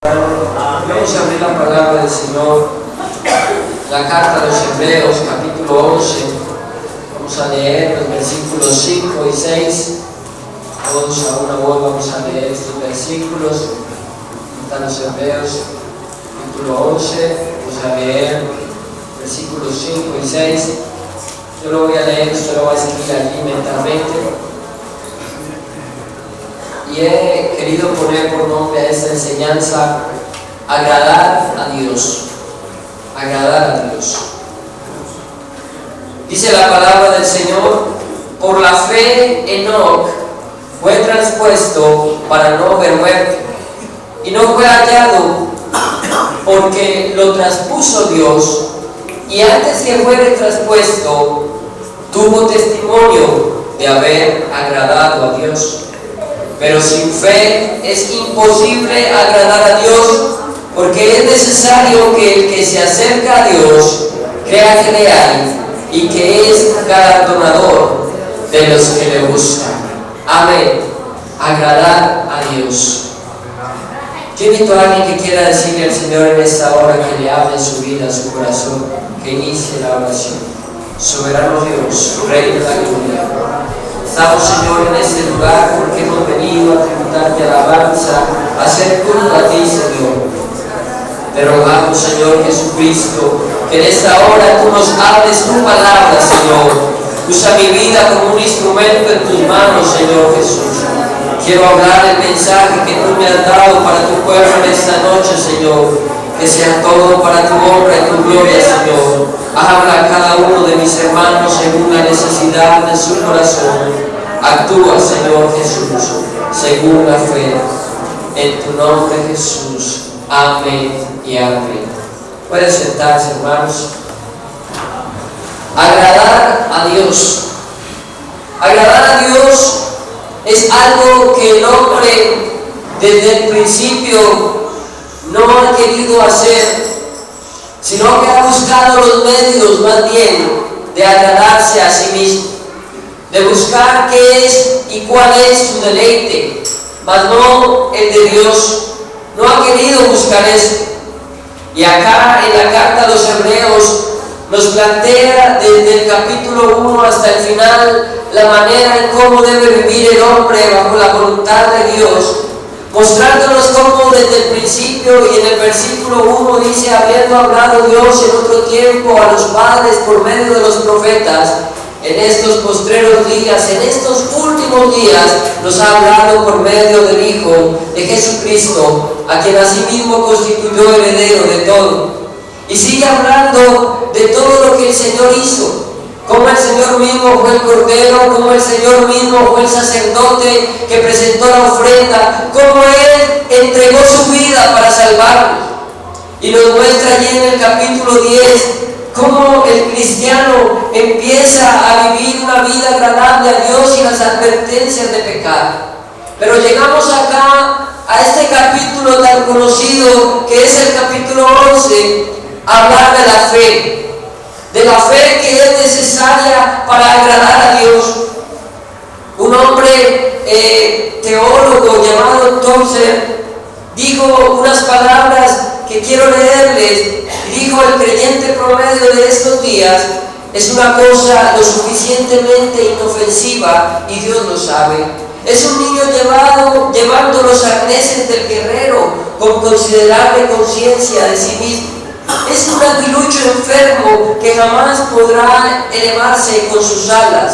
Vamos a abrir la palabra del Señor, la carta a los Hebreos, capítulo 11. Vamos a leer los versículos 5 y 6. Todos a una voz vamos a leer estos versículos. Están los Hebreos, capítulo 11. Vamos a leer versículos 5 y 6. Yo lo voy a leer, usted lo va a seguir aquí mentalmente. Y he querido poner por nombre a esta enseñanza: agradar a Dios. Agradar a Dios. Dice la palabra del Señor: por la fe Enoc fue traspuesto para no ver muerte, y no fue hallado, porque lo traspuso Dios, y antes que fuere traspuesto tuvo testimonio de haber agradado a Dios. Pero sin fe es imposible agradar a Dios, porque es necesario que el que se acerca a Dios crea que le hay y que es galardonador de los que le buscan. Amén. Agradar a Dios. Yo invito a alguien que quiera decirle al Señor en esta hora que le hable su vida, su corazón, que inicie la oración. Soberano Dios, Rey de la gloria, estamos, Señor, en este lugar porque hemos venido a tributarte alabanza, a hacer culto a ti, Señor. Te rogamos, Señor Jesucristo, que en esta hora tú nos hables tu palabra, Señor. Usa mi vida como un instrumento en tus manos, Señor Jesús. Quiero hablar el mensaje que tú me has dado para tu pueblo en esta noche, Señor. Que sea todo para tu honra y tu gloria, Señor. Habla a cada uno de mis hermanos según la necesidad de su corazón. Actúa, Señor Jesús, según la fe. En tu nombre, Jesús. Amén y amén. Pueden sentarse, hermanos. Agradar a Dios. Agradar a Dios es algo que el hombre desde el principio no ha querido hacer, sino que ha buscado los medios más bien de agradarse a sí mismo, de buscar qué es y cuál es su deleite, mas no el de Dios. No ha querido buscar eso. Y acá en la carta a los Hebreos nos plantea desde el capítulo 1 hasta el final la manera en cómo debe vivir el hombre bajo la voluntad de Dios, mostrándonos cómo desde el principio, y en el versículo 1 dice: habiendo hablado Dios en otro tiempo a los padres por medio de los profetas, en estos postreros días, en estos últimos días, nos ha hablado por medio del Hijo de Jesucristo, a quien asimismo constituyó heredero de todo. Y sigue hablando de todo lo que el Señor hizo, como el Señor mismo fue el Cordero, como el Señor mismo fue el sacerdote que presentó la ofrenda, como Él entregó su vida para salvarnos. Y nos muestra allí en el capítulo 10 cómo el cristiano empieza a vivir una vida agradable a Dios y las advertencias de pecado. Pero llegamos acá a este capítulo tan conocido que es el capítulo 11, a hablar de la fe. De la fe que es necesaria para agradar a Dios. Un hombre teólogo llamado Tozer dijo unas palabras que quiero leerles. Dijo: el creyente promedio de estos días es una cosa lo suficientemente inofensiva, y Dios lo sabe. Es un niño llevando los arneses del guerrero con considerable conciencia de sí mismo. Es un aguilucho enfermo que jamás podrá elevarse con sus alas.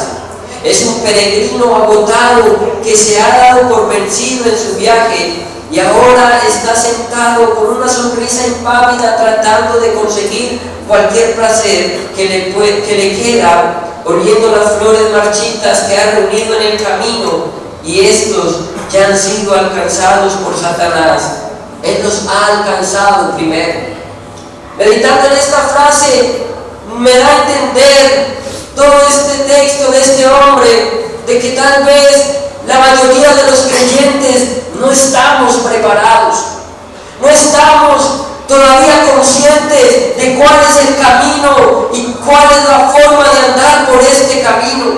Es un peregrino agotado que se ha dado por vencido en su viaje y ahora está sentado con una sonrisa impávida tratando de conseguir cualquier placer que le queda, oliendo las flores marchitas que ha reunido en el camino, y estos ya han sido alcanzados por Satanás. Él los ha alcanzado primero. Meditando en esta frase me da a entender todo este texto de este hombre, de que tal vez la mayoría de los creyentes no estamos preparados, no estamos todavía conscientes de cuál es el camino y cuál es la forma de andar por este camino.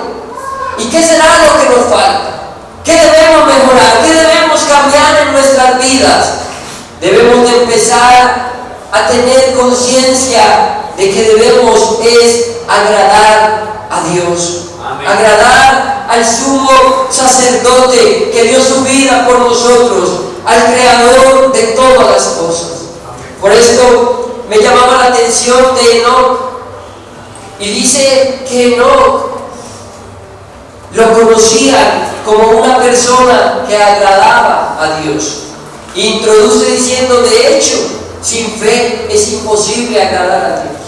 ¿Y qué será lo que nos falta? ¿Qué debemos mejorar? ¿Qué debemos cambiar en nuestras vidas? Debemos de empezar a tener conciencia de que debemos es agradar a Dios. Amén. Agradar al sumo sacerdote que dio su vida por nosotros, al creador de todas las cosas. Amén. Por esto me llamaba la atención de Enoc, y dice que Enoc lo conocían como una persona que agradaba a Dios. Introduce diciendo, de hecho, sin fe es imposible agradar a Dios.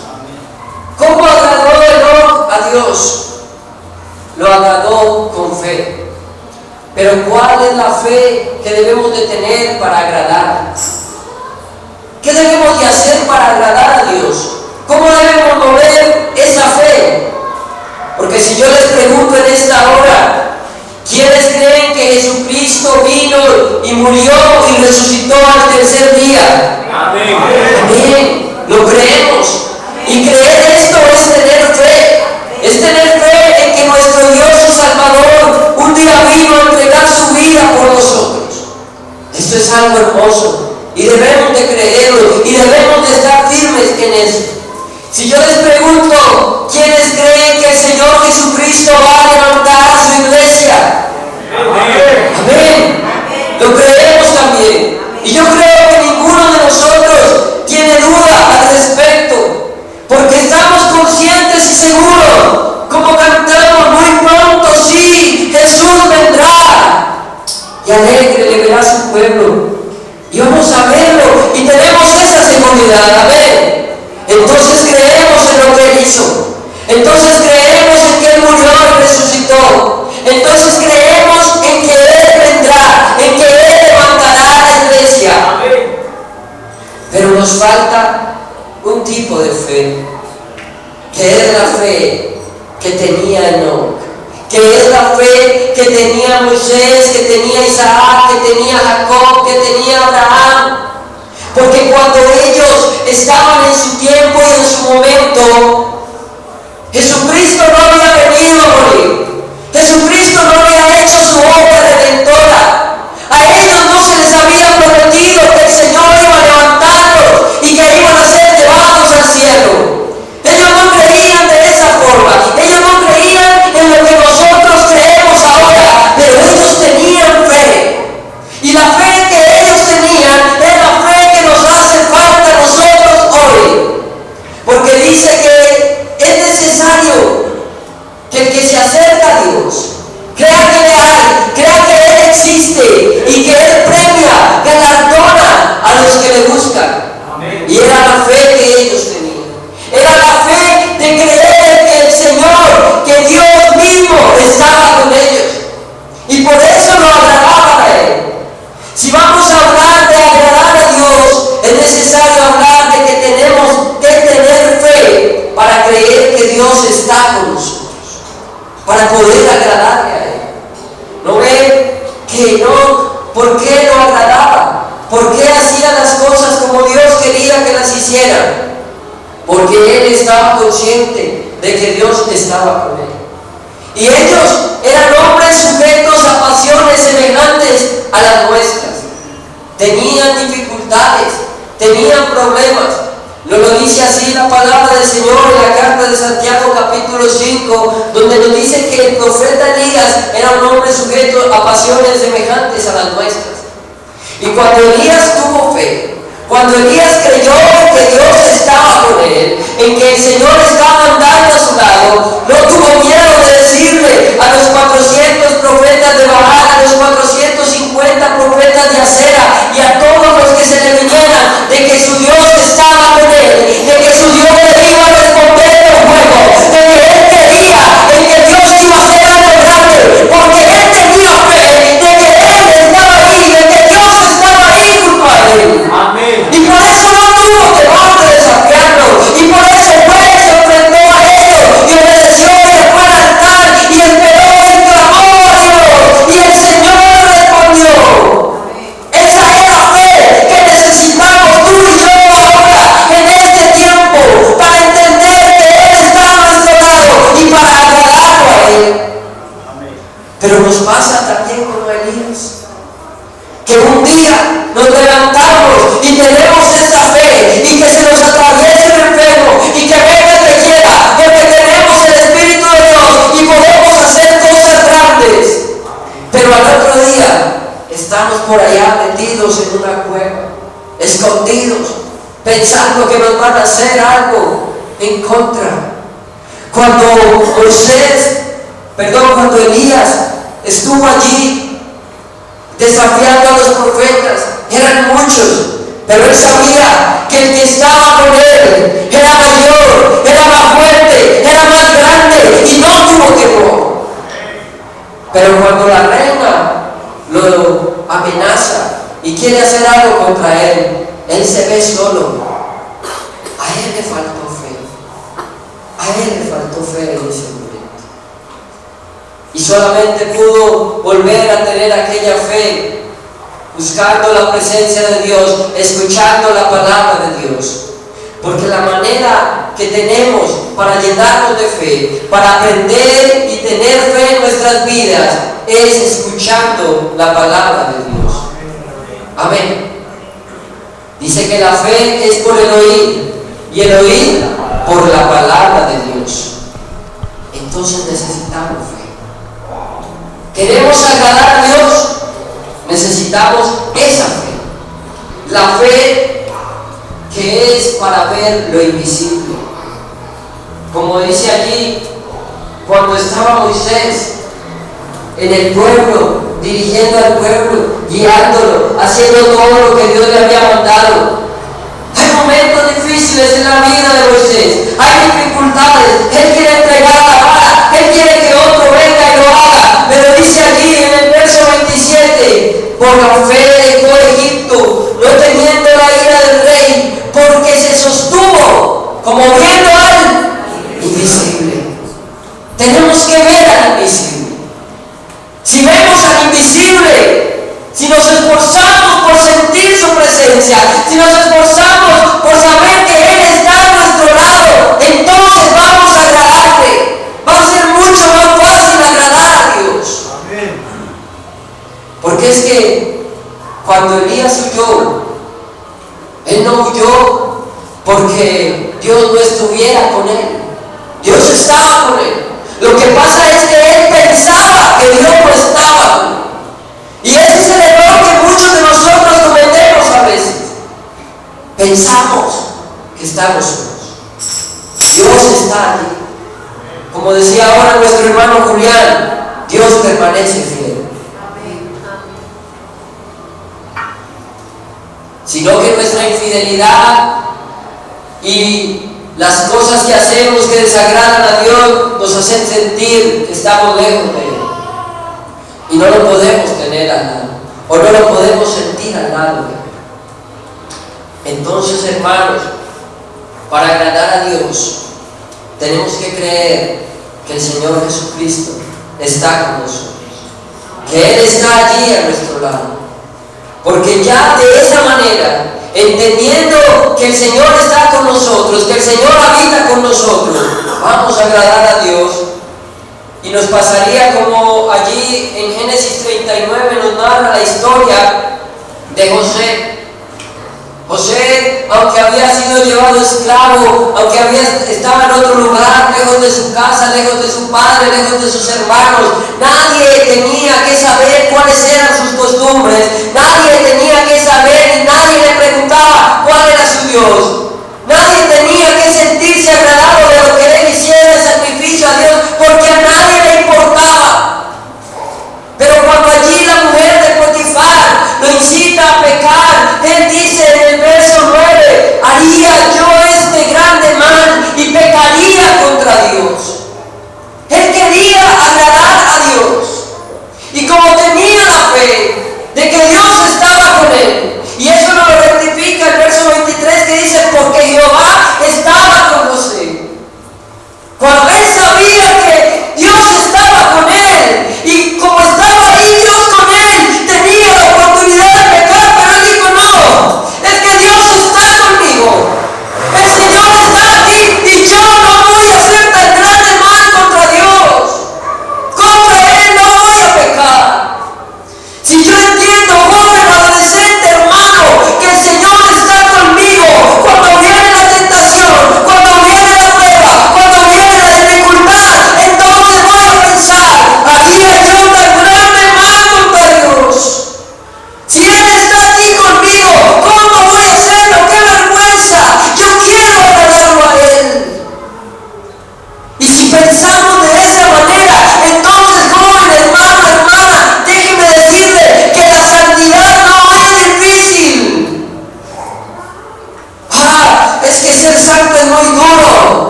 ¿Cómo agradó Enoc a Dios? Lo agradó con fe. Pero ¿cuál es la fe que debemos de tener para agradar? ¿Qué debemos de hacer para agradar a Dios? ¿Cómo debemos mover esa fe? Porque si yo les pregunto en esta hora, ¿quiénes creen que Jesucristo vino y murió y resucitó al tercer día? Amén. Amén. Lo creemos. Y creer esto es tener fe. Es tener fe en que nuestro Dios y Salvador un día vino a entregar su vida por nosotros. Esto es algo hermoso. Y debemos de creerlo. Y debemos de estar firmes en eso. Si yo les pregunto, ¿quiénes creen que el Señor Jesucristo va a levantar a su iglesia? Amén. Amén. Lo creemos también. Y yo creo que ninguno de nosotros tiene duda al respecto, porque estamos conscientes y seguros, como cantamos muy pronto, sí, Jesús vendrá y alegre le verá a su pueblo. Y vamos a verlo y tenemos esa seguridad. Amén. Entonces creemos en lo que Él hizo. Entonces creemos en que Él murió y resucitó. Entonces creemos en que Él vendrá, en que Él levantará a la iglesia. Pero nos falta un tipo de fe, que es la fe que tenía Enoc, que es la fe que tenía Moisés, que tenía Isaac, que tenía Jacob, que tenía Abraham. Porque cuando ellos estaban en su tiempo y en su momento, Jesucristo no había venido a morir. Jesucristo no había hecho su obra redentora. A ellos no se les había prometido que el Señor iba a levantarlos y que iban a ser llevados al cielo. Ellos no creían de esa forma. Ellos no creían en lo que nosotros creemos ahora, pero ellos tenían fe. Y la fe que ellos tenían es la fe que nos hace falta a nosotros hoy. Porque dice que es necesario que el que se acerca a Dios crea que le hay, crea que Él existe y que Él premia, galardona a los que le buscan. Amén. Y era la fe que ellos tenían. Era la fe de creer que el Señor, que Dios mismo estaba con ellos. Y por eso lo agradaban a Él. Si vamos a hablar de agradar a Dios, es necesario hablar de que tenemos que tener fe para creer que Dios está con nosotros, para poder agradarle a Él. ¿No ven que no? ¿Por qué no agradaba? ¿Por qué hacía las cosas como Dios quería que las hicieran? Porque Él estaba consciente de que Dios estaba con Él. Y ellos eran hombres sujetos a pasiones semejantes a las nuestras. Tenían dificultades, tenían problemas. Nos lo dice así la palabra del Señor en la carta de Santiago capítulo 5, donde nos dice que el profeta Elías era un hombre sujeto a pasiones semejantes a las nuestras. Y cuando Elías tuvo fe, cuando Elías creyó que Dios estaba con él, en que el Señor estaba andando a su lado, no tuvo miedo de decirle a los 400 profetas de Baal, a los 450 profetas de Acera y a todos los que se le vinieran, de que su Dios estaba con él, de que su Dios le iba a responder con fuego, de que él quería, en que Dios iba a hacer algo grande, porque él tenía fe de que él estaba ahí, de que Dios estaba ahí junto a él. Amén. Y por eso no tuvo temor de desafiarlo, y por eso fue, se enfrentó a ellos y obedeció y fue al altar y esperó y clamó a Dios, y el Señor respondió. Esa es la fe que escondidos, pensando que nos van a hacer algo en contra. Cuando cuando Elías estuvo allí desafiando a los profetas, eran muchos, pero él sabía que el que estaba con él era mayor, era más fuerte, era más grande y no tuvo temor. Pero cuando la reina lo amenaza y quiere hacer algo contra él se ve solo. A él le faltó fe. A él le faltó fe en ese momento. Y solamente pudo volver a tener aquella fe buscando la presencia de Dios, escuchando la palabra de Dios. Porque la manera que tenemos para llenarnos de fe, para aprender y tener fe en nuestras vidas, es escuchando la palabra de Dios. Amén. Dice que la fe es por el oír, y el oír por la palabra de Dios. Entonces necesitamos fe. ¿Queremos agradar a Dios? Necesitamos esa fe. La fe que es para ver lo invisible. Como dice allí, cuando estaba Moisés en el pueblo, dirigiendo al pueblo, guiándolo, haciendo todo lo que Dios le había mandado. Hay momentos difíciles en la vida de Moisés, hay dificultades, él quiere entregar la vara, él quiere que otro venga y lo haga, pero dice allí en el verso 27, por la fe dejó Egipto, no temiendo la ira del rey, porque se sostuvo como viendo al invisible. Tenemos que ver al invisible. Si vemos al invisible, si nos esforzamos por sentir su presencia, si nos esforzamos por saber que Él está a nuestro lado, entonces vamos a agradarle. Va a ser mucho más fácil agradar a Dios. Amén. Porque es que cuando Elías huyó, él no huyó porque Dios no estuviera con él. Dios estaba con él. Lo que pasa es que él pensaba que Dios no estaba con él. Y ese es el error que muchos de nosotros cometemos a veces. Pensamos que estamos solos. Dios está allí. Como decía ahora nuestro hermano Julián, Dios permanece fiel. Sino que nuestra infidelidad y las cosas que hacemos que desagradan a Dios nos hacen sentir que estamos lejos de Él. Y no lo podemos tener al lado, o no lo podemos sentir al lado de Él. Entonces, hermanos, para agradar a Dios, tenemos que creer que el Señor Jesucristo está con nosotros, que Él está allí a nuestro lado. Porque ya de esa manera, entendiendo que el Señor está con nosotros, que el Señor habita con nosotros, vamos a agradar a Dios. Y nos pasaría como allí en Génesis 39 nos narra la historia de José. José, aunque había sido llevado esclavo, aunque estaba en otro lugar, lejos de su casa, lejos de su padre, lejos de sus hermanos, nadie tenía que saber cuáles eran sus costumbres, nadie tenía que saber y nadie le preguntaba cuál era su Dios. Nadie tenía que sentirse agradado de lo que él hiciera el sacrificio a Dios, porque a nadie le importaba. Pero cuando allí la mujer de Potifar lo incita a pecar, él dice en el verso 9, haría yo este grande mal y pecaría contra Dios. Él quería agradar a Dios. Y como tenía la fe de que Dios estaba con él,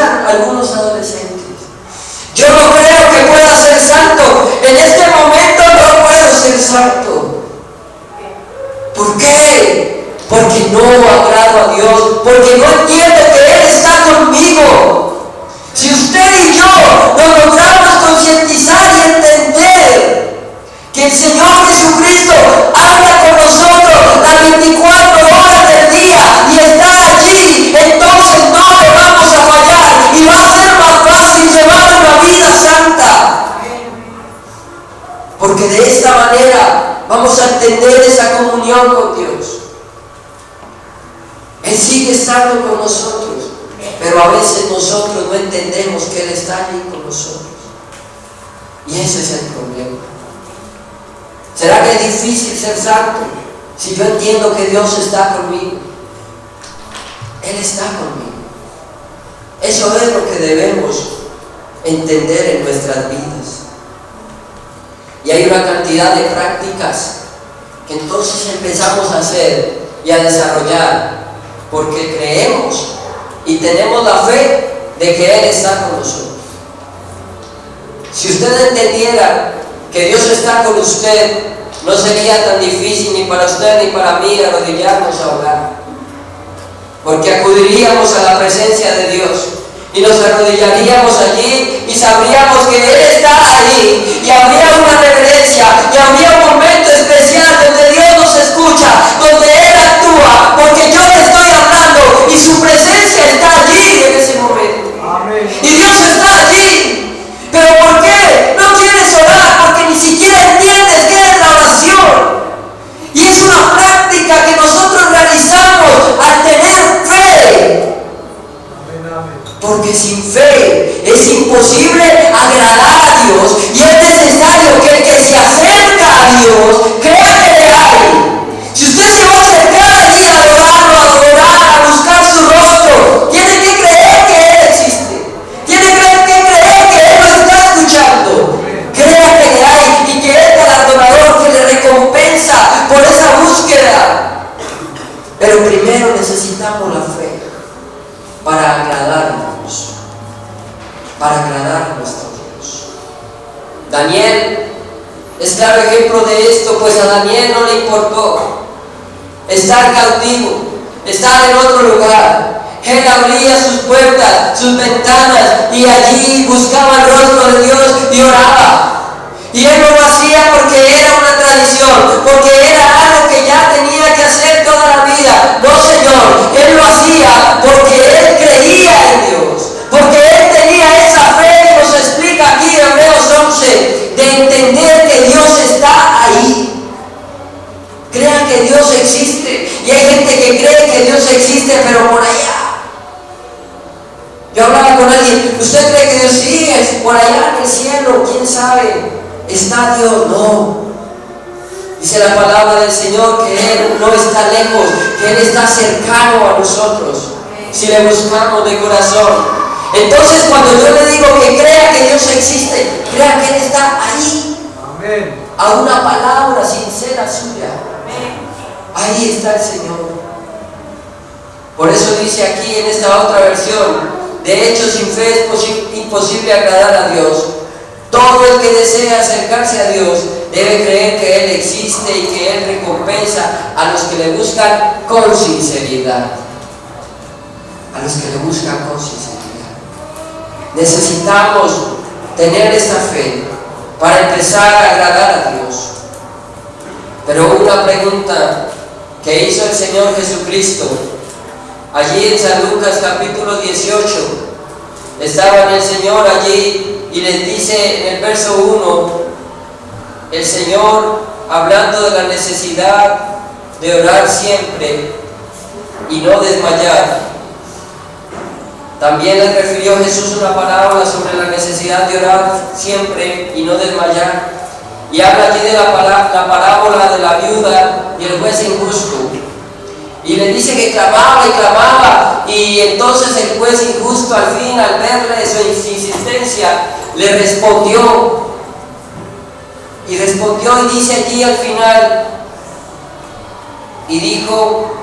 pensar algunos adolescentes. Yo no creo que pueda ser santo. En este momento no puedo ser santo. ¿Por qué? Porque no agrado a Dios, porque no entiendo que Él está conmigo. Si usted y yo nos logramos concientizar y entender que el Señor Jesucristo habla con nosotros las 24 horas del día y está allí, entonces no le vamos a fallar y va a ser más fácil llevar una vida santa. Porque de esta manera vamos a entender esa comunión con Dios. Él sigue estando con nosotros, pero a veces nosotros no entendemos que Él está allí con nosotros. Y ese es el problema. ¿Será que es difícil ser santo si yo entiendo que Dios está conmigo? Él está conmigo. Eso es lo que debemos entender en nuestras vidas. Y hay una cantidad de prácticas que entonces empezamos a hacer y a desarrollar porque creemos y tenemos la fe de que Él está con nosotros. Si usted entendiera que Dios está con usted, no sería tan difícil ni para usted ni para mí arrodillarnos a orar, porque acudiríamos a la presencia de Dios y nos arrodillaríamos allí y sabríamos que Él está allí y habría una reverencia y habría un momento especial donde Dios nos escucha, donde Él actúa, porque yo le estoy hablando y su presencia está allí en ese momento. Amén. Y Dios está allí. ¿Pero por qué no quieres orar? Porque ni siquiera entiendes qué es la oración. Y es una práctica que nosotros realizamos al tener fe. Porque sin fe es imposible agradar a Dios y es necesario que el que se acerca a Dios crea que le hay. Si usted se va a acercar allí a adorarlo, a adorar, a buscar su rostro, tiene que creer que Él existe. Tiene que creer que Él lo está escuchando. Crea que le hay y que es galardonador, que le recompensa por esa búsqueda. Pero primero necesitamos la fe para agradar a Dios, para agradar a nuestro Dios. Daniel es claro ejemplo de esto, pues a Daniel no le importó estar cautivo, estar en otro lugar. Él abría sus puertas, sus ventanas y allí buscaba el rostro de Dios y oraba. Y él no lo hacía porque era una tradición, porque era algo que ya tenía que hacer toda la vida. No, Señor, él lo hacía porque él creía en Dios, porque él tenía esa fe que nos explica aquí en Hebreos 11, de entender que Dios está ahí. Crean que Dios existe, y hay gente que cree que Dios existe, pero por allá. Yo hablaba con alguien, ¿usted cree que Dios sí es por allá en el cielo? ¿Quién sabe? ¿Está Dios? No. Dice la palabra del Señor que Él no está lejos, que Él está cercano a nosotros, si le buscamos de corazón. Entonces, cuando yo le digo que crea que Dios existe, crea que Él está ahí. Amén. A una palabra sincera suya. Ahí está el Señor. Por eso dice aquí en esta otra versión, de hecho sin fe es imposible agradar a Dios. Todo el que desea acercarse a Dios debe creer que Él existe y que Él recompensa a los que le buscan con sinceridad. A los que le buscan con sinceridad. Necesitamos tener esta fe para empezar a agradar a Dios. Pero una pregunta que hizo el Señor Jesucristo allí en San Lucas capítulo 18, estaba el Señor allí y les dice en el verso 1, el Señor hablando de la necesidad de orar siempre y no desmayar. También le refirió Jesús una parábola sobre la necesidad de orar siempre y no desmayar. Y habla aquí de la parábola de la viuda y el juez injusto. Y le dice que clamaba y clamaba, y entonces el juez injusto al fin, al verle su insistencia, le respondió. Y respondió y dice allí al final, y dijo,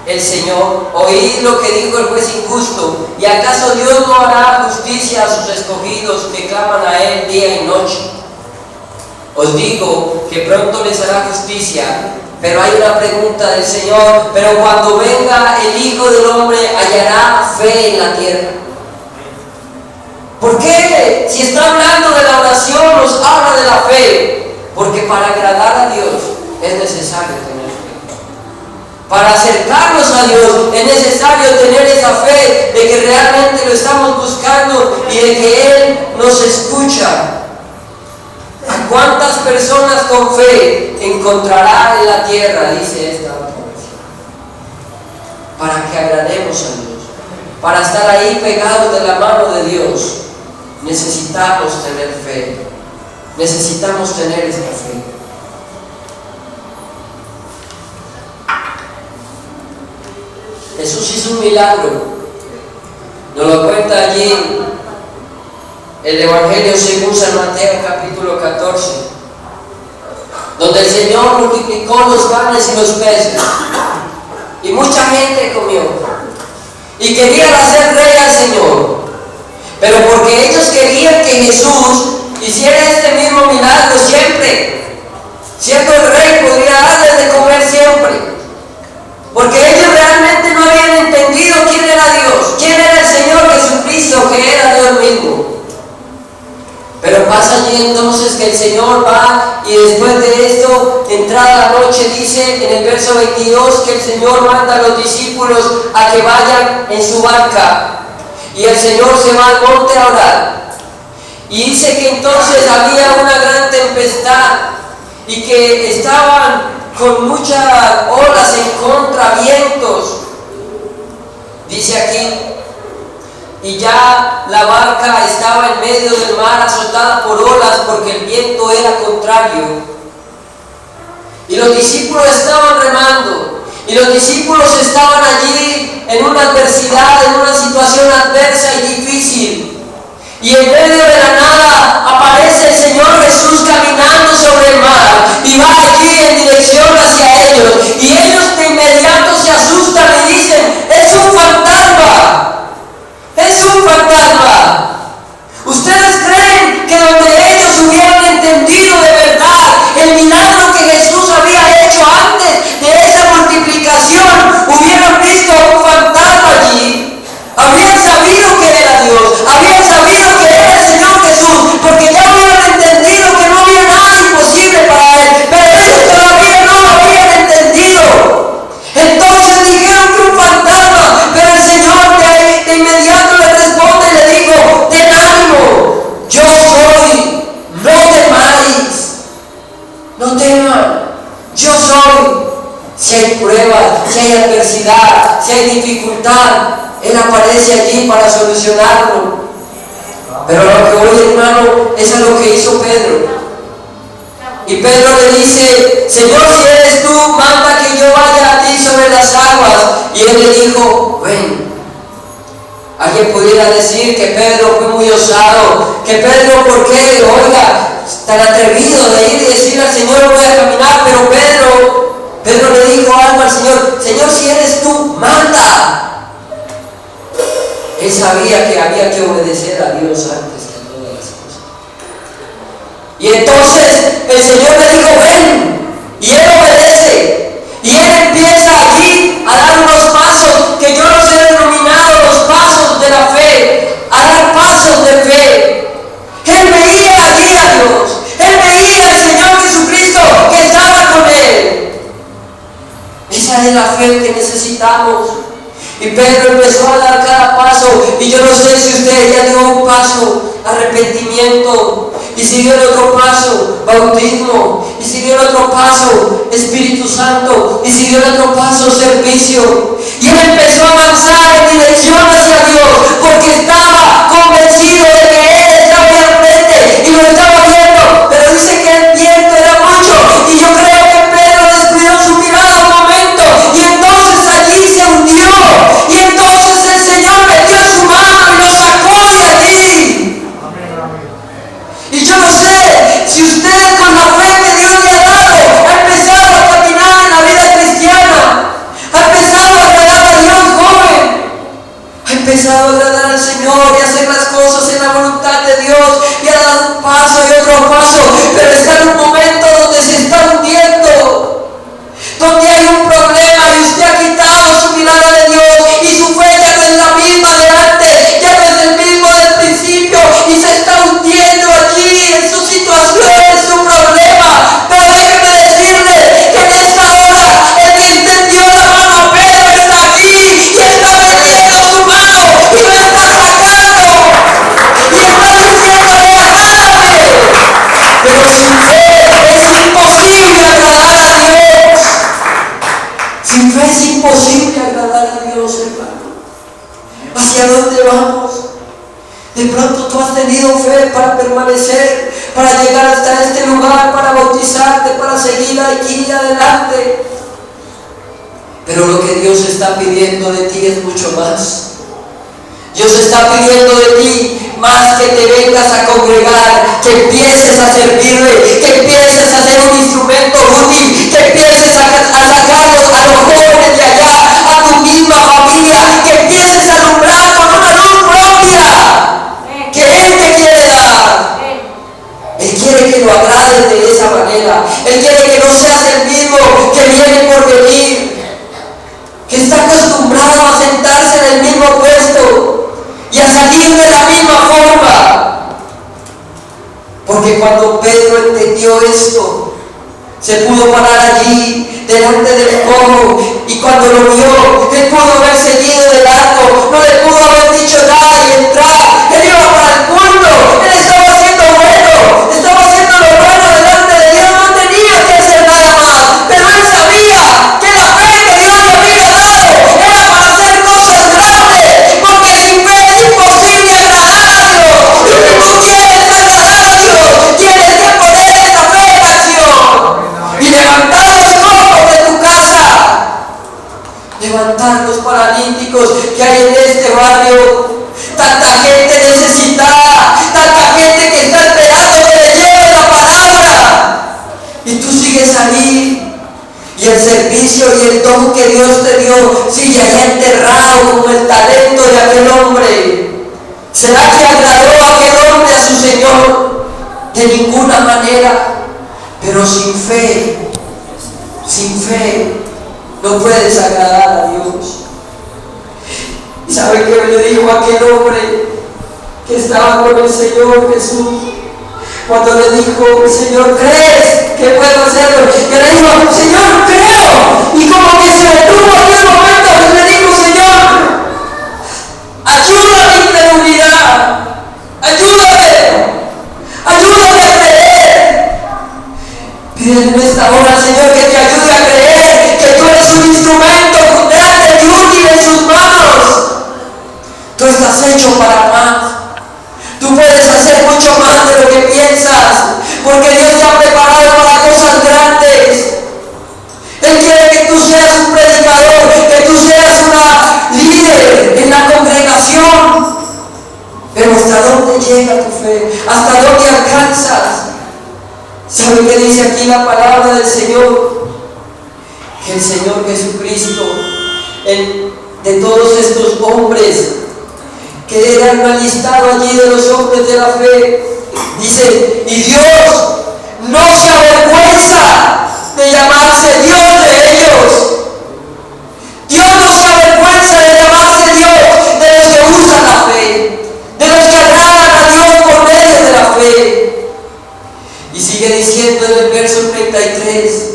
el Señor. Oíd lo que dijo el juez injusto. ¿Y acaso Dios no hará justicia a sus escogidos que claman a Él día y noche? Os digo que pronto les hará justicia. Pero hay una pregunta del Señor: pero cuando venga el Hijo del Hombre, ¿hallará fe en la tierra? ¿Por qué? Si está hablando de la oración, nos habla de la fe. Porque para agradar a Dios es necesario tener fe. Para acercarnos a Dios es necesario tener esa fe de que realmente lo estamos buscando y de que Él nos escucha. ¿A cuántas personas con fe encontrará en la tierra? Dice esta oración. Para que agrademos a Dios, para estar ahí pegados de la mano de Dios, necesitamos tener fe. Necesitamos tener esta fe. Jesús hizo un milagro. Nos lo cuenta allí el Evangelio según San Mateo capítulo 14, donde el Señor multiplicó los panes y los peces y mucha gente comió y querían hacer rey al Señor, pero porque ellos querían que Jesús hiciera este mismo milagro siempre, siendo el rey, podría darles de comer siempre, porque ellos realmente no habían entendido quién era Dios, quién era el Señor Jesucristo, que era Dios mismo. Pero pasa allí entonces que el Señor va y después de esto, entrada la noche, dice en el verso 22 que el Señor manda a los discípulos a que vayan en su barca y el Señor se va al monte a orar. Y dice que entonces había una gran tempestad y que estaban con muchas olas en contra, vientos. Dice aquí, y ya la barca estaba en medio del mar azotada por olas porque el viento era contrario. Y los discípulos estaban remando, y los discípulos estaban allí en una adversidad, en una situación adversa y difícil. Y en medio de la nada aparece el Señor Jesús caminando sobre el mar y va allí en dirección hacia ellos. Y ellos de inmediato se asustan y dicen: ¡es un fantasma! ¡Es un fantasma! ¿Ustedes creen que donde ellos hubieran entendido de verdad el milagro que Jesús había hecho antes de esa multiplicación, hubieran visto un fantasma allí? Habían sabido que era Dios, habían sabido que era el Señor Jesús, porque ya hubieran entendido que no había nada imposible para Él, pero ellos todavía no lo habían entendido. Entonces dijeron que un fantasma, pero el Señor de inmediato le responde y le dijo: ten ánimo, yo soy, no temáis, no teman, yo soy. Si hay pruebas, si hay adversidad, si hay dificultad, Él aparece allí para solucionarlo. Pero lo que hoy, hermano, es a lo que hizo Pedro. Y Pedro le dice: Señor, si eres tú, manda que yo vaya a ti sobre las aguas. Y Él le dijo: ven. Alguien pudiera decir que Pedro fue muy osado, que Pedro, ¿por qué? Oiga, tan atrevido de ir y decirle al Señor: voy a caminar. Pero Pedro le dijo algo al Señor: Señor, si eres tú, manda. Él sabía que había que obedecer a Dios antes de todas las cosas. Y entonces el Señor le dijo: ven. Y él obedece. Y él empieza allí a dar unos pasos que yo los he denominado los pasos de la fe, a dar pasos de fe. Él veía allí a Dios. Él veía al Señor Jesucristo que estaba con él. Esa es la fe que necesitamos. Y Pedro empezó a dar cada paso, y yo no sé si usted ya dio un paso, arrepentimiento, y si dio el otro paso, bautismo, y si dio el otro paso, Espíritu Santo, y si dio el otro paso, servicio. Y él empezó a avanzar en dirección hacia Dios, porque estaba convencido de que Él estaba ahí al frente, y lo estaba viendo, pero dice que el viento era mucho, y yo creo que Pedro descuidó su mirada un momento, y entonces allí se hundió. Y entonces el Señor metió su mano y lo sacó de allí. Y yo no sé si usted, con la fe que Dios le ha dado, ha empezado a caminar en la vida cristiana, ha empezado a empezado a agradar al Señor y a hacer las cosas en la voluntad de Dios y ha dado un paso y otro paso, pero está en un momento donde se está hundiendo, donde hay un problema y usted ha quitado su mirada de Dios y su fe ya no es la misma de antes, ya no es el mismo del principio y se está hundiendo allí en su situación, en su problema. Pero déjeme decirle que en esta hora el que extendió la mano a Pedro está aquí y está metiendo su mano y lo está sacando y está diciéndole: agrádame. Pero sin fe es imposible agradar a Dios. Sin fe es imposible agradar a Dios, hermano. ¿Hacia dónde vamos? De pronto tú has tenido fe para permanecer, para llegar hasta este lugar, para bautizarte, para seguir aquí adelante. Pero lo que Dios está pidiendo de ti es mucho más. Dios está pidiendo de ti más que te vengas a congregar, que empieces a servirle, que empieces a ser un instrumento útil, que empieces a sacarlos a los jóvenes de allá, a tu misma familia, que empieces a alumbrar con una luz propia que Él te quiere dar. Él quiere que lo agrades de esa manera. Él quiere que no seas el mismo que viene por venir, que está acostumbrado a sentarse en el mismo puesto y a salir de la misma forma. Porque cuando Pedro entendió esto, se pudo parar allí delante del cojo, y cuando lo vio, él pudo haber seguido de largo, no le pudo haber dicho nada y entrar. Él iba para el culto, él estaba haciendo bueno, estaba haciendo lo bueno delante de Dios, no tenía que hacer nada más, pero él sabía que la fe que Dios le había dado era para hacer cosas grandes, porque sin fe es imposible agradar a Dios. Y si tú quieres agradar a Dios, tienes que poner esa fe en acción y levantar a los cojos de tu casa, levantar los paralíticos que hay en este barrio. Tanta gente necesitada, tanta gente que está esperando que le lleve la palabra, y tú sigues ahí, y el servicio y el don que Dios te dio sigue ahí enterrado como el talento de aquel hombre. ¿Será que agradó a aquel hombre a su Señor? De ninguna manera. Pero sin fe no puedes agradar a Dios. ¿Y sabe qué le dijo aquel hombre que estaba con el Señor Jesús? Cuando le dijo: Señor, ¿crees que puedo hacerlo? Que le dijo: Señor, creo. Y como que se detuvo en aquel momento y le dijo: Señor, ayuda a mi incredulidad, ayúdame a creer. Pídele en esta hora al Señor que te ayude a creer que tú eres un instrumento grande y útil en sus manos. Tú estás hecho para más. Tú puedes hacer mucho más de lo que piensas, porque Dios te ha preparado para cosas grandes. Él quiere que tú seas un predicador, que tú seas una líder en la congregación. Pero ¿hasta dónde llega tu fe? ¿Hasta dónde alcanzas? ¿Sabe qué dice aquí la palabra del Señor? Que el Señor Jesucristo, de todos estos hombres que eran alistados allí, de los hombres de la fe, dice: y Dios no se avergüenza de llamarse Dios de ellos. Dios no se avergüenza de llamarse Dios de los que usan la fe, de los que agradan a Dios por medio de la fe. Y sigue diciendo en el verso 33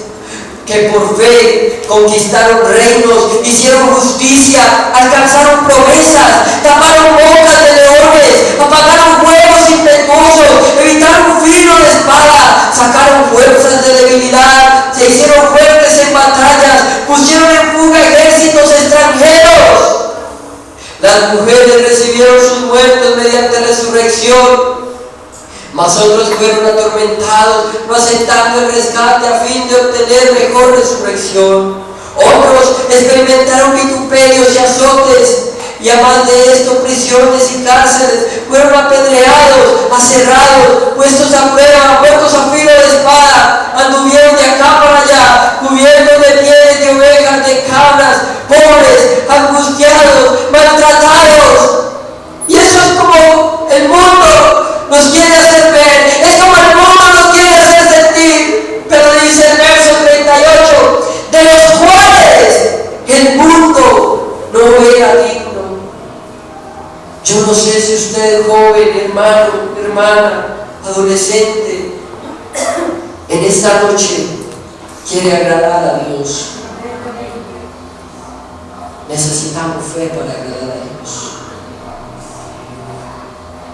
que por fe conquistaron reinos, hicieron justicia, alcanzaron promesas, taparon bocas de leones, apagaron fuegos impetuosos, evitaron filo de espada, sacaron fuerzas de debilidad, se hicieron fuertes en batallas, pusieron en fuga ejércitos extranjeros. Las mujeres recibieron sus muertos mediante resurrección, mas otros fueron atormentados, no aceptando el rescate a fin de obtener mejor resurrección. Otros experimentaron vituperios y azotes, y además de esto prisiones y cárceles, fueron apedreados, aserrados, puestos a prueba, muertos a filo de espada, anduvieron de acá para allá, cubiertos de pieles de ovejas, de cabras, pobres, angustiados, maltratados, no sé si usted, joven, hermano, hermana, adolescente, en esta noche quiere agradar a Dios. Necesitamos fe para agradar a Dios.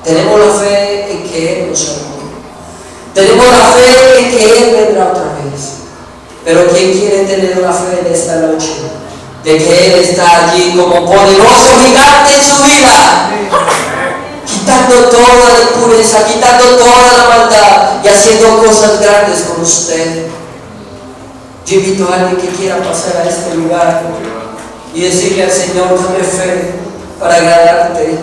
Tenemos la fe en que Él nos amó. Tenemos la fe en que Él vendrá otra vez. Pero ¿quién quiere tener la fe en esta noche? De que Él está allí como poderoso gigante en su vida, quitando toda la impureza, quitando toda la maldad y haciendo cosas grandes con usted. Yo invito a alguien que quiera pasar a este lugar y decirle al Señor: dame fe para agradarte.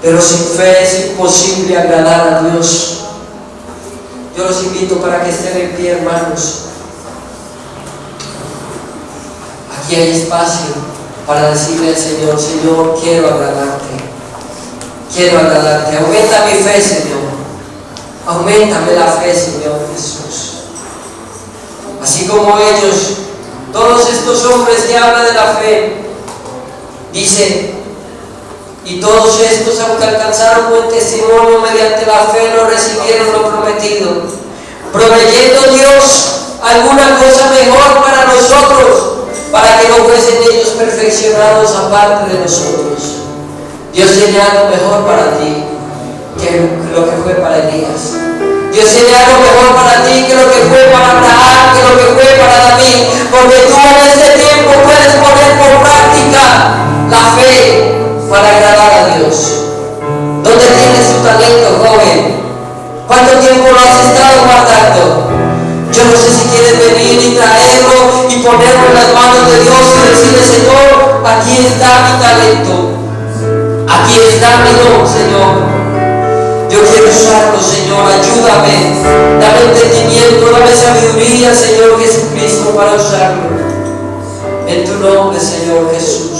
Pero sin fe es imposible agradar a Dios. Yo los invito para que estén en pie, hermanos. Aquí hay espacio para decirle al Señor: Señor, quiero agradarte. Quiero agradarte. Aumenta mi fe, Señor. Auméntame la fe, Señor Jesús. Así como ellos, todos estos hombres que hablan de la fe, dice: y todos estos, aunque alcanzaron buen testimonio mediante la fe, no recibieron lo prometido, proveyendo Dios alguna cosa mejor para nosotros, para que no fuesen ellos perfeccionados aparte de nosotros. Dios tiene algo mejor para ti que lo que fue para Elías. Dios tiene algo mejor para ti que lo que fue para Abraham, que lo que fue para David, porque tú en este tiempo puedes poner por práctica la fe para agradar a Dios. ¿Dónde tienes tu talento, joven? ¿Cuánto tiempo lo has estado guardando? Yo no sé si quieres venir y traerlo y ponerlo en las manos de Dios y decirle: Señor, aquí está mi talento, aquí está mi don, Señor. Yo quiero usarlo, Señor, ayúdame, dame entendimiento, dame sabiduría, Señor Jesucristo, para usarlo. En tu nombre, Señor Jesús.